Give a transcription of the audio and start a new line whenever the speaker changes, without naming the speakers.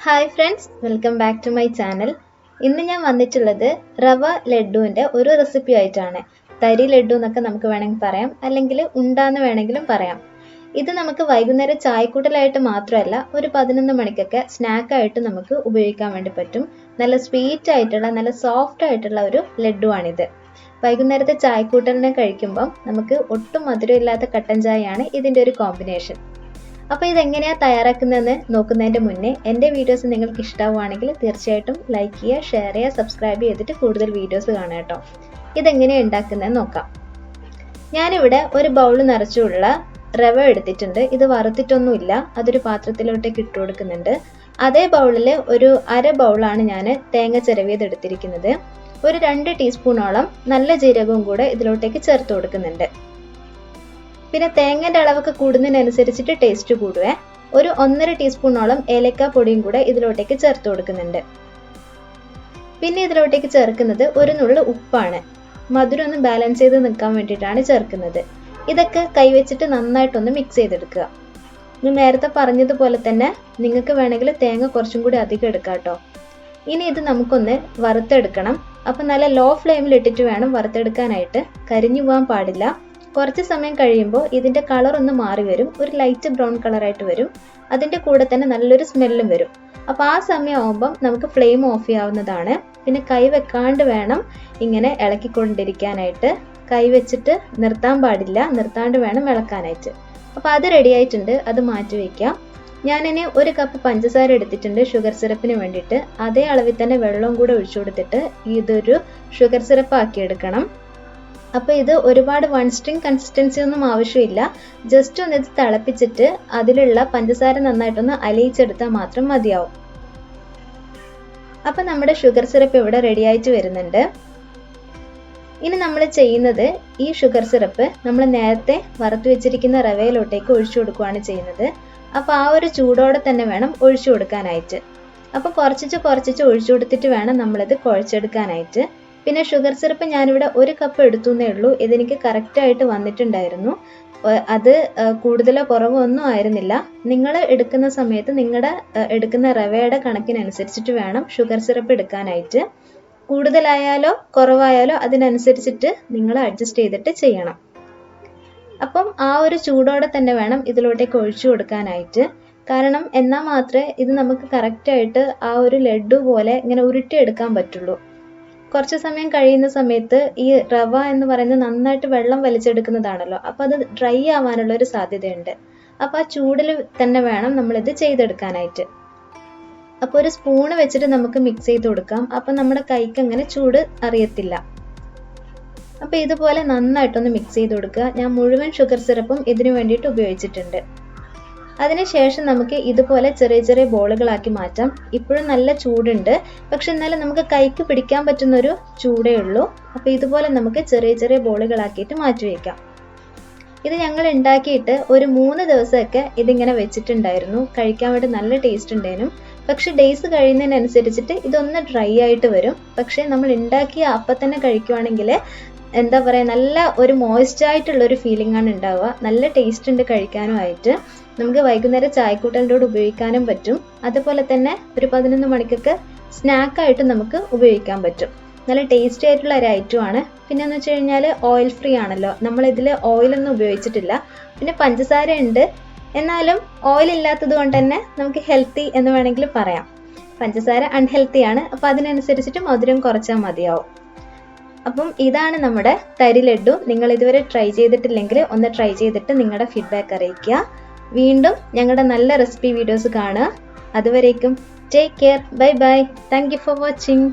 Hi friends, welcome back to my channel. ഇന്ന് ഞാൻ വന്നിട്ടുള്ളത് റവ ലഡുവിൻ്റെ ഒരു റെസിപ്പി ആയിട്ടാണ്. തരി ലഡു എന്നൊക്കെ നമുക്ക് വേണമെങ്കിൽ പറയാം, അല്ലെങ്കിൽ ഉണ്ടാന്ന് വേണമെങ്കിലും പറയാം. ഇത് നമുക്ക് വൈകുന്നേരം ചായക്കൂട്ടലായിട്ട് മാത്രമല്ല, ഒരു 11 മണിക്കൊക്കെ സ്നാക്കായിട്ട് നമുക്ക് ഉപയോഗിക്കാൻ വേണ്ടി പറ്റും. നല്ല സ്വീറ്റ് ആയിട്ടുള്ള, നല്ല സോഫ്റ്റ് ആയിട്ടുള്ള ഒരു ലഡുവാണിത്. വൈകുന്നേരത്തെ ചായക്കൂട്ടലിനെ കഴിക്കുമ്പം നമുക്ക് ഒട്ടും മധുരമില്ലാത്ത കട്ടൻ ചായയാണ് ഇതിൻ്റെ ഒരു കോമ്പിനേഷൻ. അപ്പോൾ ഇതെങ്ങനെയാണ് തയ്യാറാക്കുന്നതെന്ന് നോക്കുന്നതിൻ്റെ മുന്നേ എൻ്റെ വീഡിയോസ് നിങ്ങൾക്ക് ഇഷ്ടമാവുകയാണെങ്കിൽ തീർച്ചയായിട്ടും ലൈക്ക് ചെയ്യുക, ഷെയർ ചെയ്യുക, സബ്സ്ക്രൈബ് ചെയ്തിട്ട് കൂടുതൽ വീഡിയോസ് കാണുക കേട്ടോ. ഇതെങ്ങനെയാണ് ഉണ്ടാക്കുന്നതെന്ന് നോക്കാം. ഞാനിവിടെ ഒരു ബൗൾ നിറച്ചുള്ള റവ എടുത്തിട്ടുണ്ട്. ഇത് വറുത്തിട്ടൊന്നുമില്ല, അതൊരു പാത്രത്തിലോട്ടേക്ക് ഇട്ട് കൊടുക്കുന്നുണ്ട്. അതേ ബൗളിൽ ഒരു അര ബൗളാണ് ഞാൻ തേങ്ങ ചിരവിയത് എടുത്തിരിക്കുന്നത്. ഒരു 2 ടീസ്പൂണോളം നല്ല ജീരകവും കൂടെ ഇതിലോട്ടേക്ക് ചേർത്ത് കൊടുക്കുന്നുണ്ട്. പിന്നെ തേങ്ങയുടെ അളവൊക്കെ കൂടുന്നതിനനുസരിച്ചിട്ട് ടേസ്റ്റ് കൂടുവേ. ഒരു 1.5 ടീസ്പൂണോളം ഏലക്ക പൊടിയും കൂടെ ഇതിലോട്ടേക്ക് ചേർത്ത് കൊടുക്കുന്നുണ്ട്. പിന്നെ ഇതിലോട്ടേക്ക് ചേർക്കുന്നത് ഒരു നുള്ളു ഉപ്പാണ്. മധുരം ഒന്ന് ബാലൻസ് ചെയ്ത് നിൽക്കാൻ വേണ്ടിയിട്ടാണ് ചേർക്കുന്നത്. ഇതൊക്കെ കൈവച്ചിട്ട് നന്നായിട്ടൊന്ന് മിക്സ് ചെയ്തെടുക്കുക. ഞാൻ നേരത്തെ പറഞ്ഞതുപോലെ തന്നെ നിങ്ങൾക്ക് വേണമെങ്കിൽ തേങ്ങ കുറച്ചും കൂടി അധികം എടുക്കാം കേട്ടോ. ഇനി ഇത് നമുക്കൊന്ന് വറുത്തെടുക്കണം. അപ്പം നല്ല ലോ ഫ്ലെയിമിൽ ഇട്ടിട്ട് വേണം വറുത്തെടുക്കാനായിട്ട്. കരിഞ്ഞു പോകാൻ പാടില്ല. കുറച്ച് സമയം കഴിയുമ്പോൾ ഇതിൻ്റെ കളർ ഒന്ന് മാറി വരും, ഒരു ലൈറ്റ് ബ്രൗൺ കളറായിട്ട് വരും. അതിൻ്റെ കൂടെ തന്നെ നല്ലൊരു സ്മെല്ലും വരും. അപ്പോൾ ആ സമയം ആകുമ്പം നമുക്ക് ഫ്ലെയിം ഓഫ് ചെയ്യാവുന്നതാണ്. പിന്നെ കൈ വെക്കാണ്ട് വേണം ഇങ്ങനെ ഇളക്കിക്കൊണ്ടിരിക്കാനായിട്ട്. കൈ വെച്ചിട്ട് നിർത്താൻ പാടില്ല, നിർത്താണ്ട് വേണം ഇളക്കാനായിട്ട്. അപ്പോൾ അത് റെഡി ആയിട്ടുണ്ട്, അത് മാറ്റി വയ്ക്കാം. ഞാനിനി 1 കപ്പ് പഞ്ചസാര എടുത്തിട്ടുണ്ട് ഷുഗർ സിറപ്പിന് വേണ്ടിയിട്ട്. അതേ അളവിൽ തന്നെ വെള്ളവും കൂടെ ഒഴിച്ചു കൊടുത്തിട്ട് ഇതൊരു ഷുഗർ സിറപ്പ് ആക്കി എടുക്കണം. അപ്പോൾ ഇത് ഒരുപാട് വൺ സ്ട്രിങ് കൺസിസ്റ്റൻസി ഒന്നും ആവശ്യമില്ല. ജസ്റ്റ് ഒന്ന് ഇത് തിളപ്പിച്ചിട്ട് അതിലുള്ള പഞ്ചസാര നന്നായിട്ടൊന്ന് അലിയിച്ചെടുത്താൽ മാത്രം മതിയാവും. അപ്പം നമ്മുടെ ഷുഗർ സിറപ്പ് ഇവിടെ റെഡി ആയിട്ട് വരുന്നുണ്ട്. ഇനി നമ്മൾ ചെയ്യുന്നത് ഈ ഷുഗർ സിറപ്പ് നമ്മൾ നേരത്തെ വറുത്ത് വെച്ചിരിക്കുന്ന റവയിലോട്ടേക്ക് ഒഴിച്ചു കൊടുക്കുകയാണ് ചെയ്യുന്നത്. അപ്പോൾ ആ ഒരു ചൂടോടെ തന്നെ വേണം ഒഴിച്ചു കൊടുക്കാനായിട്ട്. അപ്പോൾ കുറച്ചിച്ച് ഒഴിച്ചു കൊടുത്തിട്ട് വേണം നമ്മളിത് കുഴച്ചെടുക്കാനായിട്ട്. പിന്നെ ഷുഗർ സിറപ്പ് ഞാനിവിടെ 1 കപ്പ് എടുത്തുന്നേ ഉള്ളൂ. ഇതെനിക്ക് കറക്റ്റായിട്ട് വന്നിട്ടുണ്ടായിരുന്നു. അത് കൂടുതലോ കുറവോ ഒന്നും ആയിരുന്നില്ല. നിങ്ങൾ എടുക്കുന്ന സമയത്ത് നിങ്ങളുടെ എടുക്കുന്ന റവയുടെ കണക്കിനനുസരിച്ചിട്ട് വേണം ഷുഗർ സിറപ്പ് എടുക്കാനായിട്ട്. കൂടുതലായാലോ കുറവായാലോ അതിനനുസരിച്ചിട്ട് നിങ്ങൾ അഡ്ജസ്റ്റ് ചെയ്തിട്ട് ചെയ്യണം. അപ്പം ആ ഒരു ചൂടോടെ തന്നെ വേണം ഇതിലോട്ടേക്ക് ഒഴിച്ചു കൊടുക്കാനായിട്ട്. കാരണം എന്നാൽ മാത്രമേ ഇത് നമുക്ക് കറക്റ്റായിട്ട് ആ ഒരു ലഡു പോലെ ഇങ്ങനെ ഉരുട്ടിയെടുക്കാൻ പറ്റുള്ളൂ. കുറച്ച് സമയം കഴിയുന്ന സമയത്ത് ഈ റവ എന്ന് പറയുന്നത് നന്നായിട്ട് വെള്ളം വലിച്ചെടുക്കുന്നതാണല്ലോ, അപ്പോൾ അത് ഡ്രൈ ആവാനുള്ള ഒരു സാധ്യതയുണ്ട്. അപ്പോൾ ആ ചൂടിൽ തന്നെ വേണം നമ്മളിത് ചെയ്തെടുക്കാനായിട്ട്. അപ്പോൾ ഒരു സ്പൂണ് വെച്ചിട്ട് നമുക്ക് മിക്സ് ചെയ്ത് കൊടുക്കാം. അപ്പം നമ്മുടെ കൈക്ക് അങ്ങനെ ചൂട് അറിയത്തില്ല. അപ്പോൾ ഇതുപോലെ നന്നായിട്ടൊന്ന് മിക്സ് ചെയ്ത് കൊടുക്കുക. ഞാൻ മുഴുവൻ ഷുഗർ സിറപ്പും ഇതിനു വേണ്ടിയിട്ട് ഉപയോഗിച്ചിട്ടുണ്ട്. അതിനുശേഷം നമുക്ക് ഇതുപോലെ ചെറിയ ചെറിയ ബോളുകളാക്കി മാറ്റാം. ഇപ്പോഴും നല്ല ചൂടുണ്ട്, പക്ഷെ എന്നാലും നമുക്ക് കൈക്ക് പിടിക്കാൻ പറ്റുന്നൊരു ചൂടേ ഉള്ളൂ. അപ്പോൾ ഇതുപോലെ നമുക്ക് ചെറിയ ചെറിയ ബോളുകളാക്കിയിട്ട് മാറ്റി വയ്ക്കാം. ഇത് ഞങ്ങൾ ഉണ്ടാക്കിയിട്ട് ഒരു 3 ദിവസമൊക്കെ ഇതിങ്ങനെ വെച്ചിട്ടുണ്ടായിരുന്നു. കഴിക്കാൻ വേണ്ടി നല്ല ടേസ്റ്റ് ഉണ്ടായിരുന്നു. പക്ഷെ ഡേയ്സ് കഴിയുന്നതിനനുസരിച്ചിട്ട് ഇതൊന്ന് ഡ്രൈ ആയിട്ട് വരും. പക്ഷെ നമ്മൾ ഉണ്ടാക്കിയ അപ്പം തന്നെ കഴിക്കുവാണെങ്കിൽ എന്താ പറയുക, നല്ല ഒരു മോയ്സ്റ്റ് ആയിട്ടുള്ളൊരു ഫീലിംഗ് ആണ് ഉണ്ടാവുക. നല്ല ടേസ്റ്റ് ഉണ്ട് കഴിക്കാനും ആയിട്ട്. നമുക്ക് വൈകുന്നേരം ചായക്കൂട്ടലിൻ്റെ കൂടെ ഉപയോഗിക്കാനും പറ്റും. അതുപോലെ തന്നെ ഒരു 11 മണിക്കൊക്കെ സ്നാക്കായിട്ട് നമുക്ക് ഉപയോഗിക്കാൻ പറ്റും. നല്ല ടേസ്റ്റി ആയിട്ടുള്ള ഒരു ഐറ്റമാണ്. പിന്നെ എന്ന് വെച്ച് കഴിഞ്ഞാൽ ഓയിൽ ഫ്രീ ആണല്ലോ, നമ്മളിതിൽ ഓയിലൊന്നും ഉപയോഗിച്ചിട്ടില്ല. പിന്നെ പഞ്ചസാര ഉണ്ട്, എന്നാലും ഓയിൽ ഇല്ലാത്തത് കൊണ്ട് തന്നെ നമുക്ക് ഹെൽത്തി എന്ന് വേണമെങ്കിൽ പറയാം. പഞ്ചസാര അൺഹെൽത്തിയാണ്, അപ്പോൾ അതിനനുസരിച്ചിട്ട് മധുരം കുറച്ചാൽ മതിയാവും. അപ്പം ഇതാണ് നമ്മുടെ തരി ലഡു. നിങ്ങൾ ഇതുവരെ ട്രൈ ചെയ്തിട്ടില്ലെങ്കിൽ ഒന്ന് ട്രൈ ചെയ്തിട്ട് നിങ്ങളുടെ ഫീഡ്ബാക്ക് അറിയിക്കുക. വീണ്ടും ഞങ്ങളുടെ നല്ല റെസിപ്പി വീഡിയോസ് കാണുക. അതുവരേക്കും take care, bye bye, thank you for watching.